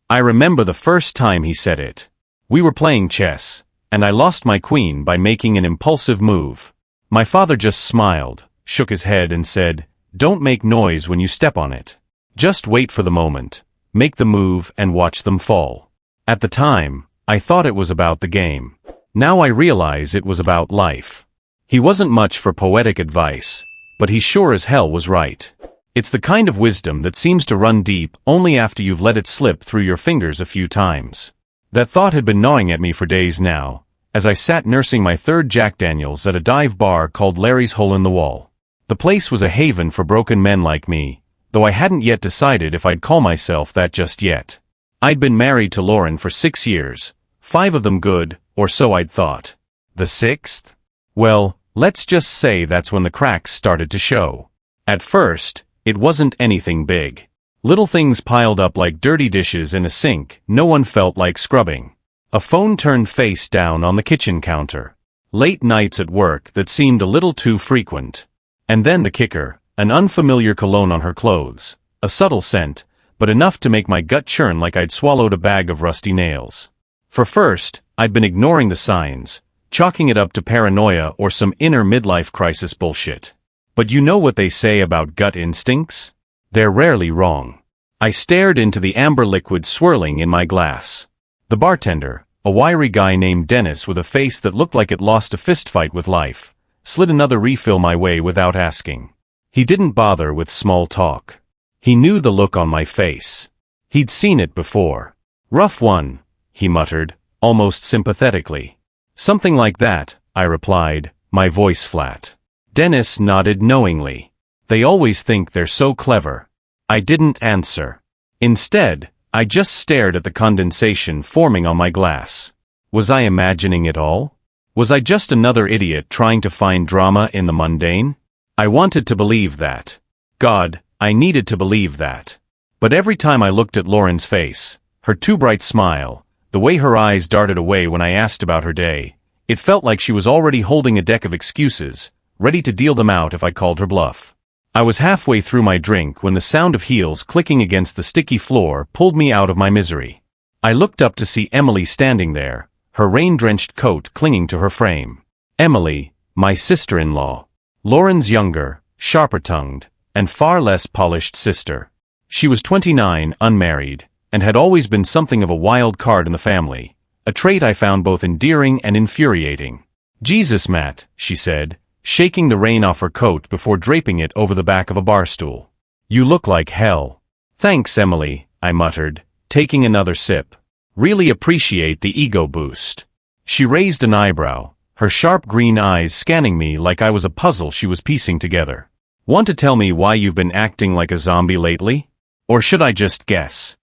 I remember the first time he said it. We were playing chess, and I lost my queen by making an impulsive move. My father just smiled, shook his head and said, "Don't make noise when you step on it. Just wait for the moment, make the move and watch them fall." At the time, I thought it was about the game. Now I realize it was about life. He wasn't much for poetic advice, but he sure as hell was right. It's the kind of wisdom that seems to run deep only after you've let it slip through your fingers a few times. That thought had been gnawing at me for days now, as I sat nursing my third Jack Daniels at a dive bar called Larry's Hole in the Wall. The place was a haven for broken men like me, though I hadn't yet decided if I'd call myself that just yet. I'd been married to Lauren for 6 years, 5 of them good, or so I'd thought. The 6th? Well, let's just say that's when the cracks started to show. At first, it wasn't anything big. Little things piled up like dirty dishes in a sink no one felt like scrubbing. A phone turned face down on the kitchen counter. Late nights at work that seemed a little too frequent. And then the kicker, an unfamiliar cologne on her clothes. A subtle scent, but enough to make my gut churn like I'd swallowed a bag of rusty nails. For first, I'd been ignoring the signs, chalking it up to paranoia or some inner midlife crisis bullshit. But you know what they say about gut instincts? They're rarely wrong. I stared into the amber liquid swirling in my glass. The bartender, a wiry guy named Dennis with a face that looked like it lost a fistfight with life, slid another refill my way without asking. He didn't bother with small talk. He knew the look on my face. He'd seen it before. "Rough one," he muttered, almost sympathetically. "Something like that," I replied, my voice flat. Dennis nodded knowingly. They always think they're so clever. I didn't answer. Instead, I just stared at the condensation forming on my glass. Was I imagining it all? Was I just another idiot trying to find drama in the mundane? I wanted to believe that. God, I needed to believe that. But every time I looked at Lauren's face, her too bright smile, the way her eyes darted away when I asked about her day, it felt like she was already holding a deck of excuses, ready to deal them out if I called her bluff. I was halfway through my drink when the sound of heels clicking against the sticky floor pulled me out of my misery. I looked up to see Emily standing there, her rain-drenched coat clinging to her frame. Emily, my sister-in-law. Lauren's younger, sharper-tongued, and far less polished sister. She was 29, unmarried, and had always been something of a wild card in the family, a trait I found both endearing and infuriating. "Jesus, Matt," she said, shaking the rain off her coat before draping it over the back of a bar stool. "You look like hell." "Thanks, Emily," I muttered, taking another sip. "Really appreciate the ego boost." She raised an eyebrow, her sharp green eyes scanning me like I was a puzzle she was piecing together. "Want to tell me why you've been acting like a zombie lately? Or should I just guess?"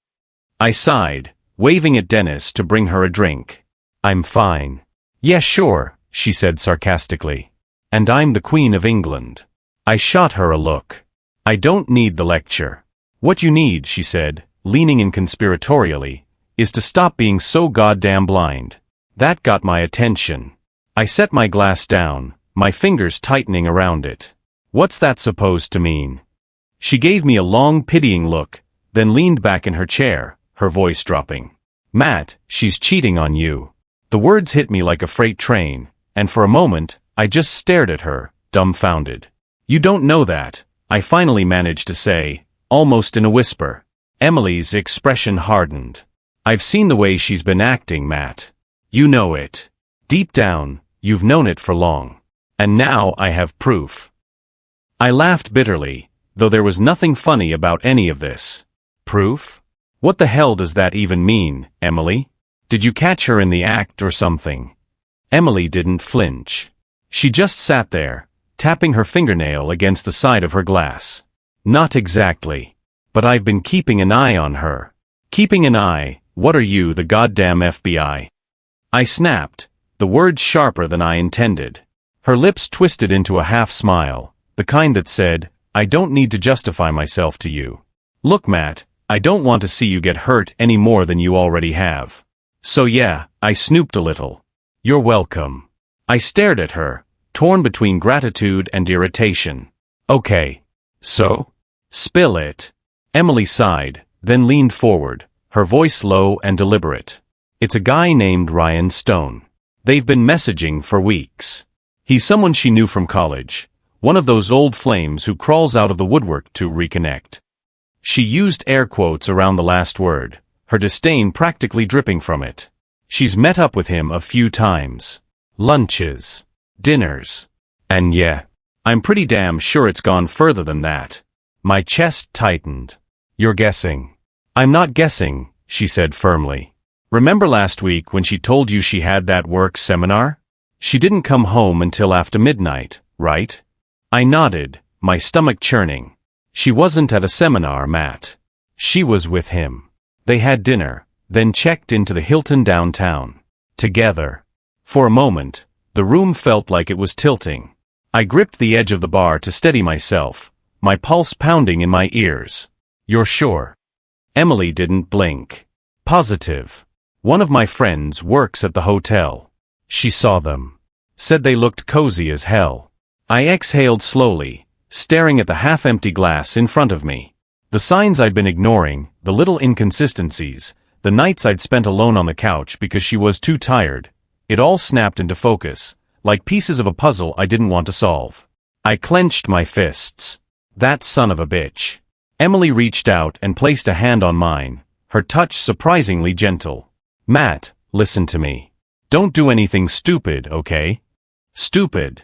I sighed, waving at Dennis to bring her a drink. "I'm fine." "Yeah, sure," she said sarcastically. "And I'm the Queen of England." I shot her a look. "I don't need the lecture." "What you need," she said, leaning in conspiratorially, "is to stop being so goddamn blind." That got my attention. I set my glass down, my fingers tightening around it. "What's that supposed to mean?" She gave me a long, pitying look, then leaned back in her chair, her voice dropping. "Matt, she's cheating on you." The words hit me like a freight train, and for a moment, I just stared at her, dumbfounded. "You don't know that," I finally managed to say, almost in a whisper. Emily's expression hardened. "I've seen the way she's been acting, Matt. You know it. Deep down, you've known it for long. And now I have proof." I laughed bitterly, though there was nothing funny about any of this. "Proof? What the hell does that even mean, Emily? Did you catch her in the act or something?" Emily didn't flinch. She just sat there, tapping her fingernail against the side of her glass. "Not exactly. But I've been keeping an eye on her." "Keeping an eye? What are you, the goddamn FBI?" I snapped, the words sharper than I intended. Her lips twisted into a half-smile, the kind that said, "I don't need to justify myself to you. Look, Matt, I don't want to see you get hurt any more than you already have." So yeah, I snooped a little. "You're welcome." I stared at her, torn between gratitude and irritation. "Okay. So? Spill it." Emily sighed, then leaned forward, her voice low and deliberate. It's a guy named Ryan Stone. They've been messaging for weeks. He's someone she knew from college, one of those old flames who crawls out of the woodwork to reconnect. She used air quotes around the last word, her disdain practically dripping from it. She's met up with him a few times. Lunches. Dinners. And yeah, I'm pretty damn sure it's gone further than that. My chest tightened. You're guessing. I'm not guessing, she said firmly. Remember last week when she told you she had that work seminar? She didn't come home until after midnight, right? I nodded, my stomach churning. She wasn't at a seminar, Matt. She was with him. They had dinner, then checked into the Hilton downtown. Together. For a moment, the room felt like it was tilting. I gripped the edge of the bar to steady myself, my pulse pounding in my ears. You're sure? Emily didn't blink. Positive. One of my friends works at the hotel. She saw them. Said they looked cozy as hell. I exhaled slowly, staring at the half-empty glass in front of me. The signs I'd been ignoring, the little inconsistencies, the nights I'd spent alone on the couch because she was too tired, it all snapped into focus, like pieces of a puzzle I didn't want to solve. I clenched my fists. That son of a bitch. Emily reached out and placed a hand on mine, her touch surprisingly gentle. Matt, listen to me. Don't do anything stupid, okay? Stupid.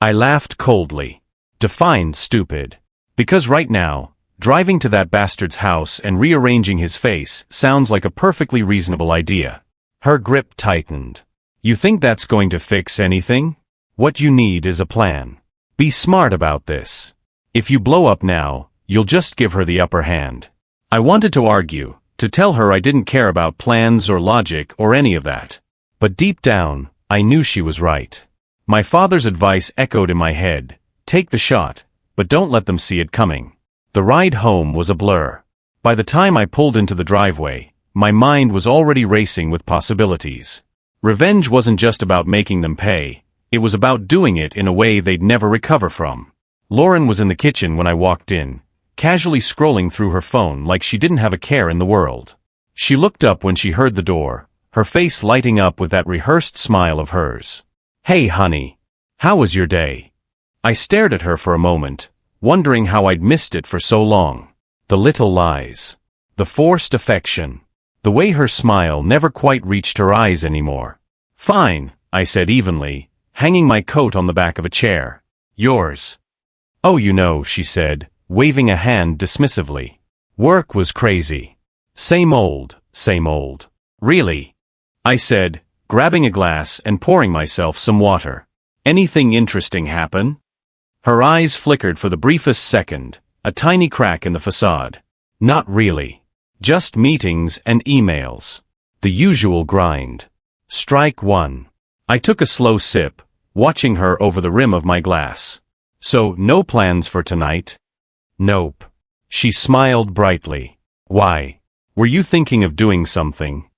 I laughed coldly. Define stupid. Because right now, driving to that bastard's house and rearranging his face sounds like a perfectly reasonable idea. Her grip tightened. You think that's going to fix anything? What you need is a plan. Be smart about this. If you blow up now, you'll just give her the upper hand. I wanted to argue, to tell her I didn't care about plans or logic or any of that. But deep down, I knew she was right. My father's advice echoed in my head. Take the shot, but don't let them see it coming. The ride home was a blur. By the time I pulled into the driveway, my mind was already racing with possibilities. Revenge wasn't just about making them pay, it was about doing it in a way they'd never recover from. Lauren was in the kitchen when I walked in, casually scrolling through her phone like she didn't have a care in the world. She looked up when she heard the door, her face lighting up with that rehearsed smile of hers. Hey honey, how was your day? I stared at her for a moment, wondering how I'd missed it for so long. The little lies. The forced affection. The way her smile never quite reached her eyes anymore. Fine, I said evenly, hanging my coat on the back of a chair. Yours. Oh, you know, she said, waving a hand dismissively. Work was crazy. Same old, same old. Really? I said, grabbing a glass and pouring myself some water. Anything interesting happen? Her eyes flickered for the briefest second, a tiny crack in the facade. Not really. Just meetings and emails. The usual grind. Strike one. I took a slow sip, watching her over the rim of my glass. So, no plans for tonight? Nope. She smiled brightly. Why? Were you thinking of doing something?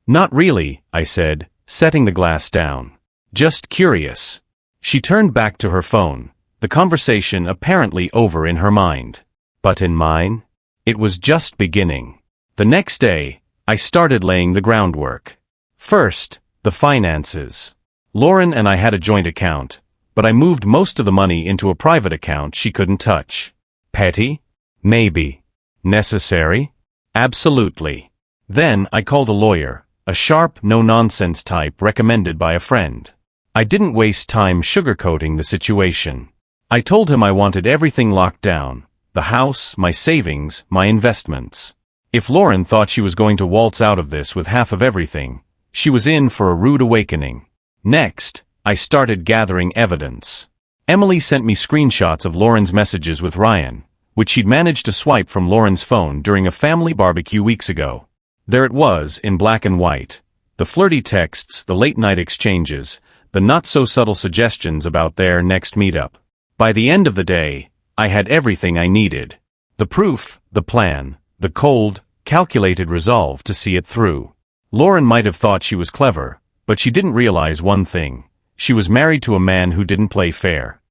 Not really, I said, setting the glass down. Just curious. She turned back to her phone, the conversation apparently over in her mind. But in mine? It was just beginning. The next day, I started laying the groundwork. First, the finances. Lauren and I had a joint account, but I moved most of the money into a private account she couldn't touch. Petty? Maybe. Necessary? Absolutely. Then I called a lawyer, a sharp, no-nonsense type recommended by a friend. I didn't waste time sugarcoating the situation. I told him I wanted everything locked down, the house, my savings, my investments. If Lauren thought she was going to waltz out of this with half of everything, she was in for a rude awakening. Next, I started gathering evidence. Emily sent me screenshots of Lauren's messages with Ryan, which she'd managed to swipe from Lauren's phone during a family barbecue weeks ago. There it was, in black and white. The flirty texts, the late-night exchanges, the not-so-subtle suggestions about their next meetup. By the end of the day, I had everything I needed. The proof, the plan, the cold, calculated resolve to see it through. Lauren might have thought she was clever, but she didn't realize one thing. She was married to a man who didn't play fair.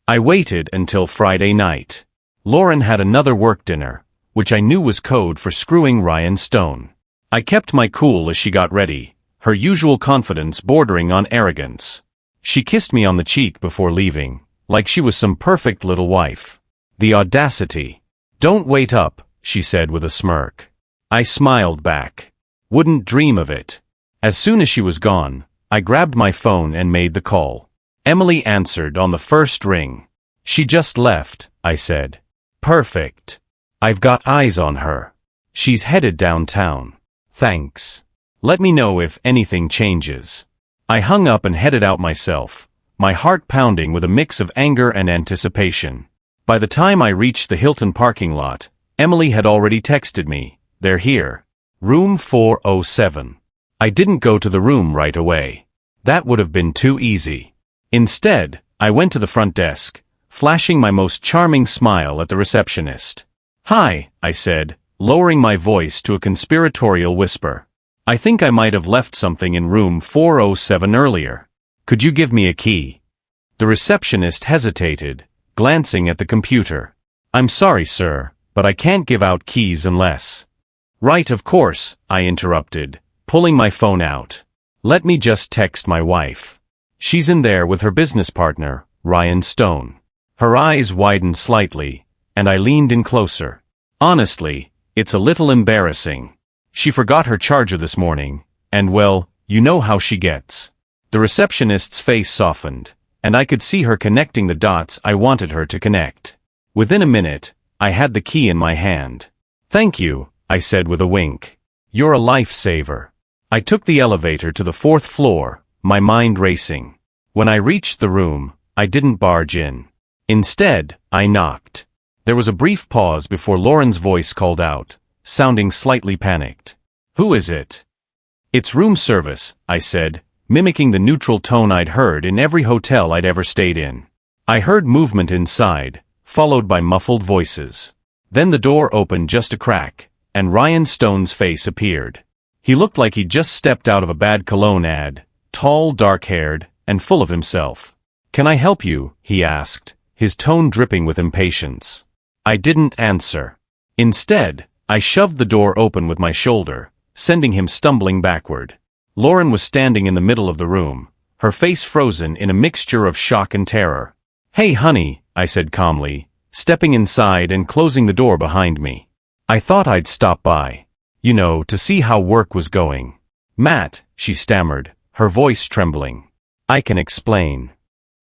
I waited until Friday night. Lauren had another work dinner, which I knew was code for screwing Ryan Stone. I kept my cool as she got ready, her usual confidence bordering on arrogance. She kissed me on the cheek before leaving, like she was some perfect little wife. The audacity. "Don't wait up," she said with a smirk. I smiled back. Wouldn't dream of it. As soon as she was gone, I grabbed my phone and made the call. Emily answered on the first ring. "She just left," I said. "Perfect. I've got eyes on her. She's headed downtown. Thanks. Let me know if anything changes." I hung up and headed out myself, my heart pounding with a mix of anger and anticipation. By the time I reached the Hilton parking lot, Emily had already texted me, "They're here. Room 407. I didn't go to the room right away. That would have been too easy. Instead, I went to the front desk, flashing my most charming smile at the receptionist. "Hi," I said, lowering my voice to a conspiratorial whisper. "I think I might have left something in room 407 earlier. Could you give me a key?" The receptionist hesitated, glancing at the computer. "I'm sorry, sir, but I can't give out keys unless—" "Right, of course," I interrupted, pulling my phone out. "Let me just text my wife. She's in there with her business partner, Ryan Stone." Her eyes widened slightly, and I leaned in closer. "Honestly, it's a little embarrassing. She forgot her charger this morning, and well, you know how she gets." The receptionist's face softened, and I could see her connecting the dots I wanted her to connect. Within a minute, I had the key in my hand. "Thank you," I said with a wink. "You're a lifesaver." I took the elevator to the 4th floor, my mind racing. When I reached the room, I didn't barge in. Instead, I knocked. There was a brief pause before Lauren's voice called out, sounding slightly panicked. "Who is it?" "It's room service," I said, mimicking the neutral tone I'd heard in every hotel I'd ever stayed in. I heard movement inside, followed by muffled voices. Then the door opened just a crack, and Ryan Stone's face appeared. He looked like he'd just stepped out of a bad cologne ad, tall, dark-haired, and full of himself. "Can I help you?" he asked, his tone dripping with impatience. I didn't answer. Instead, I shoved the door open with my shoulder, sending him stumbling backward. Lauren was standing in the middle of the room, her face frozen in a mixture of shock and terror. "Hey, honey," I said calmly, stepping inside and closing the door behind me. "I thought I'd stop by, to see how work was going." "Matt," she stammered, her voice trembling. "I can explain."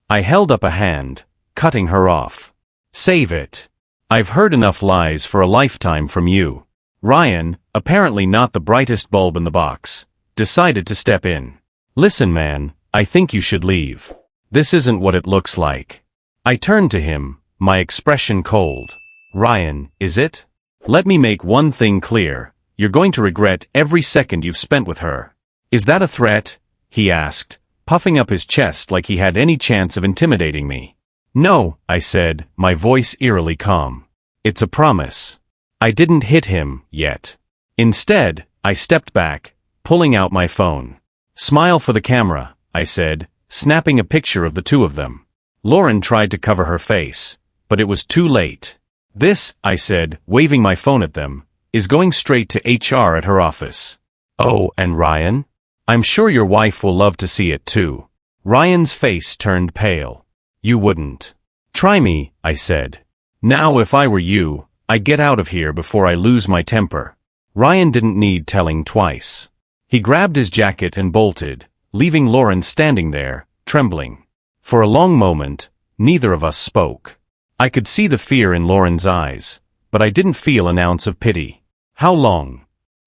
I held up a hand, cutting her off. "Save it. I've heard enough lies for a lifetime from you." Ryan, apparently not the brightest bulb in the box, decided to step in. "Listen, man, I think you should leave. This isn't what it looks like." I turned to him, my expression cold. "Ryan, is it? Let me make one thing clear. You're going to regret every second you've spent with her." "Is that a threat?" he asked, puffing up his chest like he had any chance of intimidating me. "No," I said, my voice eerily calm. "It's a promise." I didn't hit him, yet. Instead, I stepped back, pulling out my phone. "Smile for the camera," I said, snapping a picture of the two of them. Lauren tried to cover her face, but it was too late. "This," I said, waving my phone at them, "is going straight to HR at her office." "Oh, and Ryan? I'm sure your wife will love to see it too." Ryan's face turned pale. "You wouldn't." "Try me," I said. "Now if I were you, I'd get out of here before I lose my temper." Ryan didn't need telling twice. He grabbed his jacket and bolted, leaving Lauren standing there, trembling. For a long moment, neither of us spoke. I could see the fear in Lauren's eyes, but I didn't feel an ounce of pity. "How long?"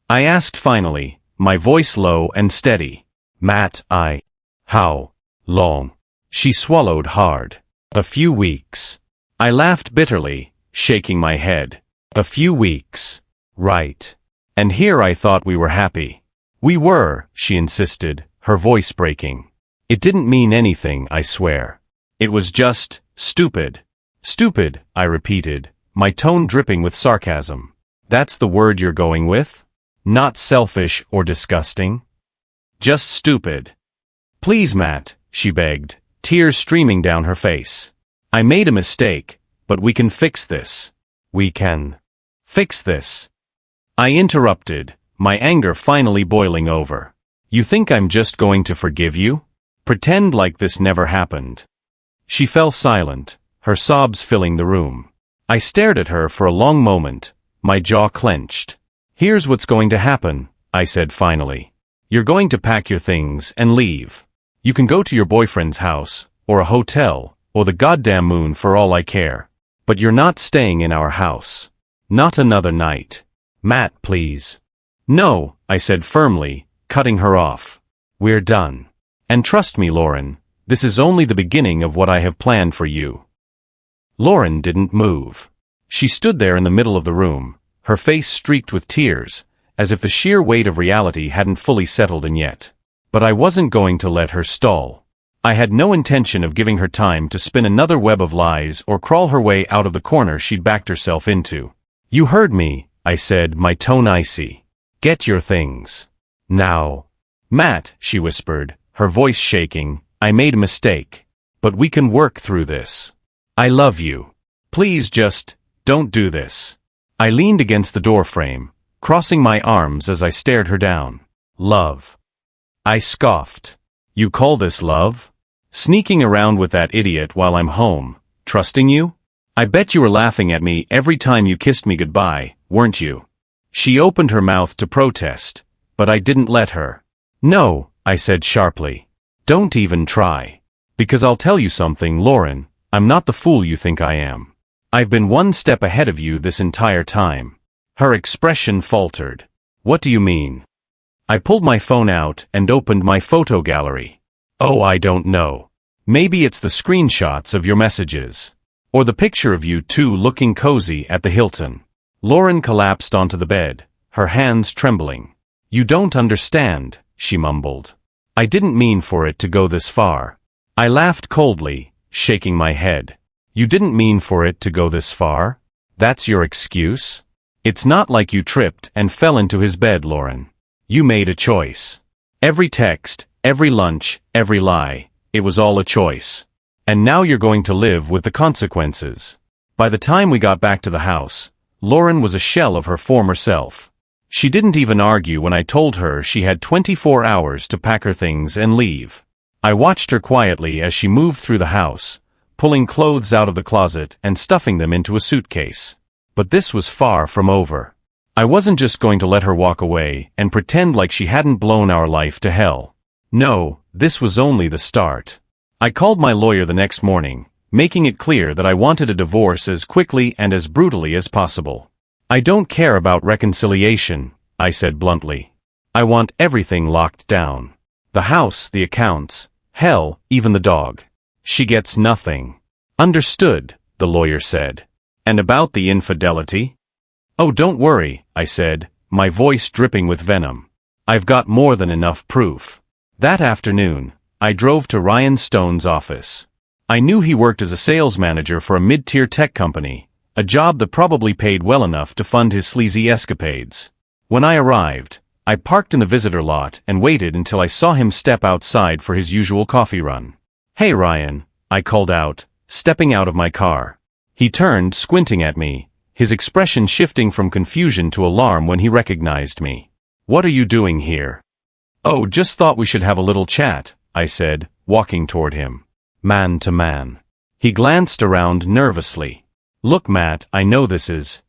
I asked finally, my voice low and steady. "Matt, How long?" She swallowed hard. "A few weeks." I laughed bitterly, shaking my head. "A few weeks. Right. And here I thought we were happy." "We were," she insisted, her voice breaking. "It didn't mean anything, I swear. It was just stupid." "Stupid," I repeated, my tone dripping with sarcasm. "That's the word you're going with? Not selfish or disgusting? Just stupid." "Please, Matt," she begged, tears streaming down her face. "I made a mistake, but we can fix this." "We can Fix this. I interrupted, my anger finally boiling over. You think I'm just going to forgive you? Pretend like this never happened. She fell silent, her sobs filling the room. I stared at her for a long moment, my jaw clenched. Here's what's going to happen, I said finally. You're going to pack your things and leave. You can go to your boyfriend's house, or a hotel, or the goddamn moon for all I care. But you're not staying in our house. Not another night. Matt, please. No, I said firmly, cutting her off. We're done. And trust me, Lauren, this is only the beginning of what I have planned for you. Lauren didn't move. She stood there in the middle of the room, her face streaked with tears, as if the sheer weight of reality hadn't fully settled in yet. But I wasn't going to let her stall. I had no intention of giving her time to spin another web of lies or crawl her way out of the corner she'd backed herself into. You heard me, I said, my tone icy. Get your things. Now. Matt, she whispered, her voice shaking, I made a mistake. But we can work through this. I love you. Please just, don't do this. I leaned against the doorframe, crossing my arms as I stared her down. Love. I scoffed. You call this love? Sneaking around with that idiot while I'm home, trusting you? I bet you were laughing at me every time you kissed me goodbye, weren't you? She opened her mouth to protest, but I didn't let her. No, I said sharply. Don't even try. Because I'll tell you something, Lauren, I'm not the fool you think I am. I've been one step ahead of you this entire time. Her expression faltered. What do you mean? I pulled my phone out and opened my photo gallery. Oh, I don't know. Maybe it's the screenshots of your messages. Or the picture of you two looking cozy at the Hilton. Lauren collapsed onto the bed, her hands trembling. You don't understand, she mumbled. I didn't mean for it to go this far. I laughed coldly, shaking my head. You didn't mean for it to go this far? That's your excuse? It's not like you tripped and fell into his bed, Lauren. You made a choice. Every text, every lunch, every lie, it was all a choice. And now you're going to live with the consequences. By the time we got back to the house, Lauren was a shell of her former self. She didn't even argue when I told her she had 24 hours to pack her things and leave. I watched her quietly as she moved through the house, pulling clothes out of the closet and stuffing them into a suitcase. But this was far from over. I wasn't just going to let her walk away and pretend like she hadn't blown our life to hell. No, this was only the start. I called my lawyer the next morning, making it clear that I wanted a divorce as quickly and as brutally as possible. I don't care about reconciliation, I said bluntly. I want everything locked down. The house, the accounts, hell, even the dog. She gets nothing. Understood, the lawyer said. And about the infidelity? Oh, don't worry, I said, my voice dripping with venom. I've got more than enough proof. That afternoon, I drove to Ryan Stone's office. I knew he worked as a sales manager for a mid-tier tech company, a job that probably paid well enough to fund his sleazy escapades. When I arrived, I parked in the visitor lot and waited until I saw him step outside for his usual coffee run. Hey Ryan, I called out, stepping out of my car. He turned, squinting at me, his expression shifting from confusion to alarm when he recognized me. What are you doing here? Oh, just thought we should have a little chat, I said, walking toward him. Man to man. He glanced around nervously. Look, Matt, I know this is...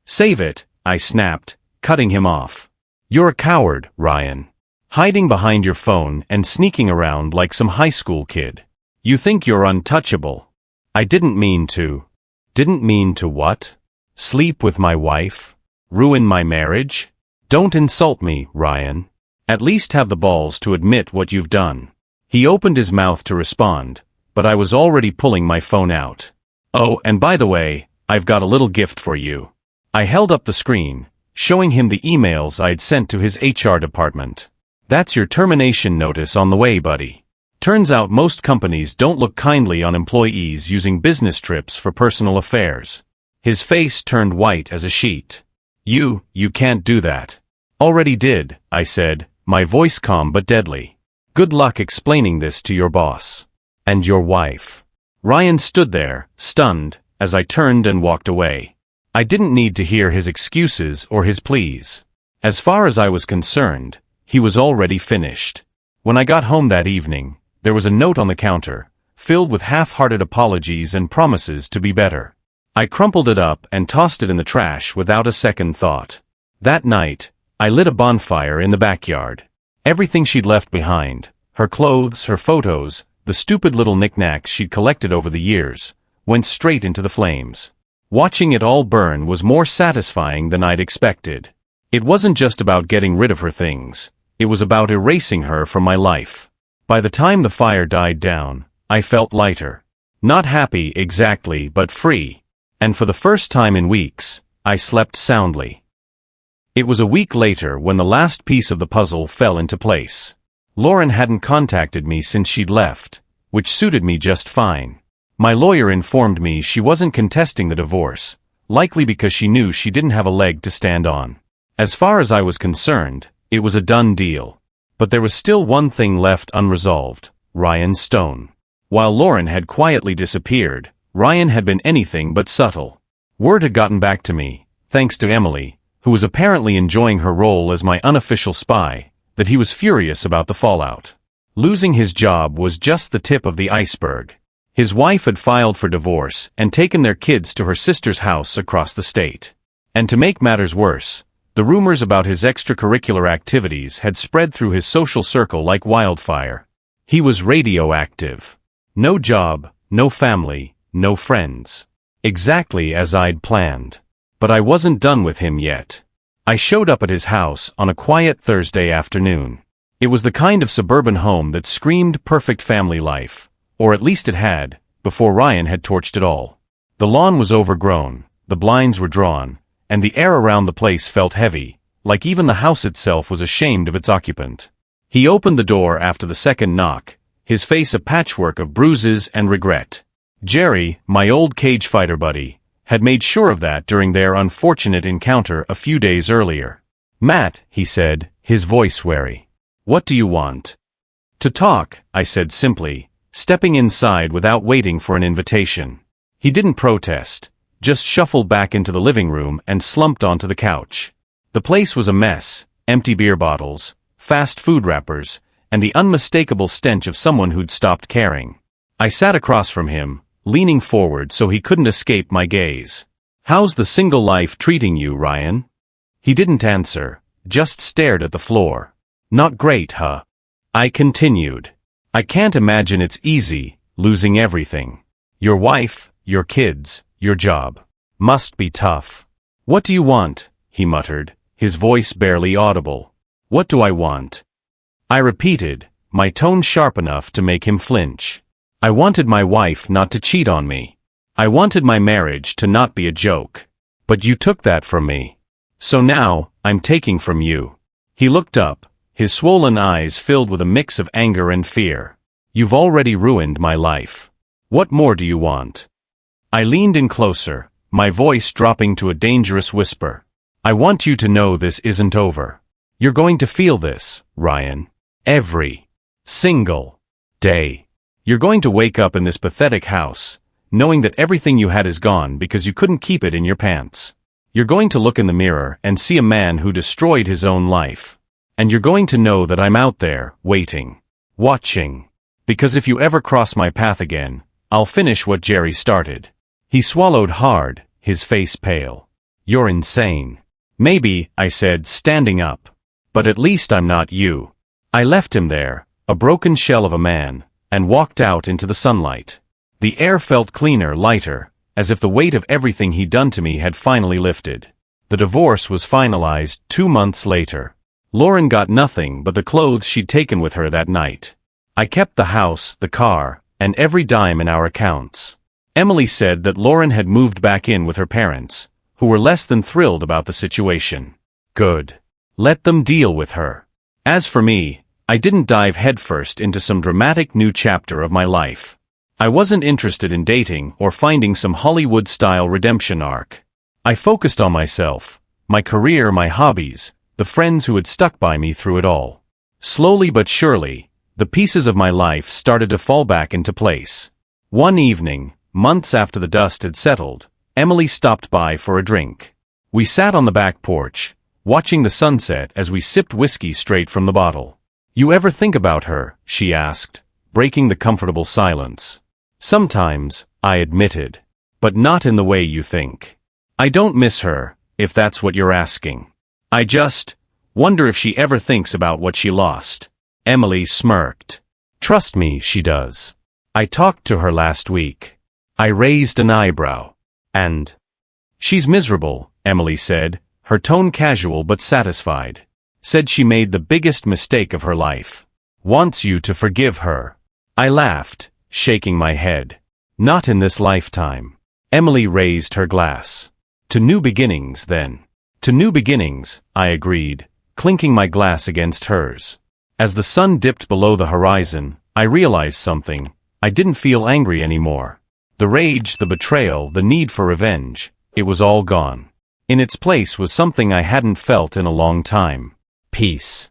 Save it, I snapped, cutting him off. You're a coward, Ryan. Hiding behind your phone and sneaking around like some high school kid. You think you're untouchable. I didn't mean to. Didn't mean to what? Sleep with my wife? Ruin my marriage? Don't insult me, Ryan. At least have the balls to admit what you've done. He opened his mouth to respond, but I was already pulling my phone out. Oh, and by the way, I've got a little gift for you. I held up the screen, showing him the emails I'd sent to his HR department. That's your termination notice on the way, buddy. Turns out most companies don't look kindly on employees using business trips for personal affairs. His face turned white as a sheet. You can't do that. Already did, I said, my voice calm but deadly. Good luck explaining this to your boss. And your wife. Ryan stood there, stunned, as I turned and walked away. I didn't need to hear his excuses or his pleas. As far as I was concerned, he was already finished. When I got home that evening, there was a note on the counter, filled with half-hearted apologies and promises to be better. I crumpled it up and tossed it in the trash without a second thought. That night, I lit a bonfire in the backyard. Everything she'd left behind, her clothes, her photos, the stupid little knickknacks she'd collected over the years, went straight into the flames. Watching it all burn was more satisfying than I'd expected. It wasn't just about getting rid of her things. It was about erasing her from my life. By the time the fire died down, I felt lighter. Not happy exactly, but free. And for the first time in weeks, I slept soundly. It was a week later when the last piece of the puzzle fell into place. Lauren hadn't contacted me since she'd left, which suited me just fine. My lawyer informed me she wasn't contesting the divorce, likely because she knew she didn't have a leg to stand on. As far as I was concerned, it was a done deal. But there was still one thing left unresolved: Ryan Stone. While Lauren had quietly disappeared, Ryan had been anything but subtle. Word had gotten back to me, thanks to Emily, who was apparently enjoying her role as my unofficial spy, that he was furious about the fallout. Losing his job was just the tip of the iceberg. His wife had filed for divorce and taken their kids to her sister's house across the state. And to make matters worse, the rumors about his extracurricular activities had spread through his social circle like wildfire. He was radioactive. No job, no family, no friends. Exactly as I'd planned. But I wasn't done with him yet. I showed up at his house on a quiet Thursday afternoon. It was the kind of suburban home that screamed perfect family life, or at least it had, before Ryan had torched it all. The lawn was overgrown, the blinds were drawn, and the air around the place felt heavy, like even the house itself was ashamed of its occupant. He opened the door after the second knock, his face a patchwork of bruises and regret. Jerry, my old cage fighter buddy, had made sure of that during their unfortunate encounter a few days earlier. "Matt," he said, his voice wary. "What do you want?" "To talk," I said simply, stepping inside without waiting for an invitation. He didn't protest, just shuffled back into the living room and slumped onto the couch. The place was a mess: empty beer bottles, fast food wrappers, and the unmistakable stench of someone who'd stopped caring. I sat across from him, leaning forward so he couldn't escape my gaze. "How's the single life treating you, Ryan?" He didn't answer, just stared at the floor. "Not great, huh?" I continued. "I can't imagine it's easy, losing everything. Your wife, your kids, your job. Must be tough." "What do you want?" he muttered, his voice barely audible. "What do I want?" I repeated, my tone sharp enough to make him flinch. I wanted my wife not to cheat on me. I wanted my marriage to not be a joke. But you took that from me. So now, I'm taking from you. He looked up, his swollen eyes filled with a mix of anger and fear. "You've already ruined my life. What more do you want?" I leaned in closer, my voice dropping to a dangerous whisper. "I want you to know this isn't over. You're going to feel this, Ryan. Every single day. You're going to wake up in this pathetic house, knowing that everything you had is gone because you couldn't keep it in your pants. You're going to look in the mirror and see a man who destroyed his own life. And you're going to know that I'm out there, waiting, watching. Because if you ever cross my path again, I'll finish what Jerry started." He swallowed hard, his face pale. "You're insane." "Maybe," I said, standing up. "But at least I'm not you." I left him there, a broken shell of a man, and walked out into the sunlight. The air felt cleaner, lighter, as if the weight of everything he'd done to me had finally lifted. The divorce was finalized 2 months later. Lauren got nothing but the clothes she'd taken with her that night. I kept the house, the car, and every dime in our accounts. Emily said that Lauren had moved back in with her parents, who were less than thrilled about the situation. Good. Let them deal with her. As for me, I didn't dive headfirst into some dramatic new chapter of my life. I wasn't interested in dating or finding some Hollywood-style redemption arc. I focused on myself, my career, my hobbies, the friends who had stuck by me through it all. Slowly but surely, the pieces of my life started to fall back into place. One evening, months after the dust had settled, Emily stopped by for a drink. We sat on the back porch, watching the sunset as we sipped whiskey straight from the bottle. "You ever think about her?" she asked, breaking the comfortable silence. "Sometimes," I admitted. "But not in the way you think. I don't miss her, if that's what you're asking. I just wonder if she ever thinks about what she lost." Emily smirked. "Trust me, she does. I talked to her last week." I raised an eyebrow. "And?" "She's miserable," Emily said, her tone casual but satisfied. "Said she made the biggest mistake of her life. Wants you to forgive her." I laughed, shaking my head. "Not in this lifetime." Emily raised her glass. "To new beginnings, then." "To new beginnings," I agreed, clinking my glass against hers. As the sun dipped below the horizon, I realized something. I didn't feel angry anymore. The rage, the betrayal, the need for revenge, it was all gone. In its place was something I hadn't felt in a long time. Peace.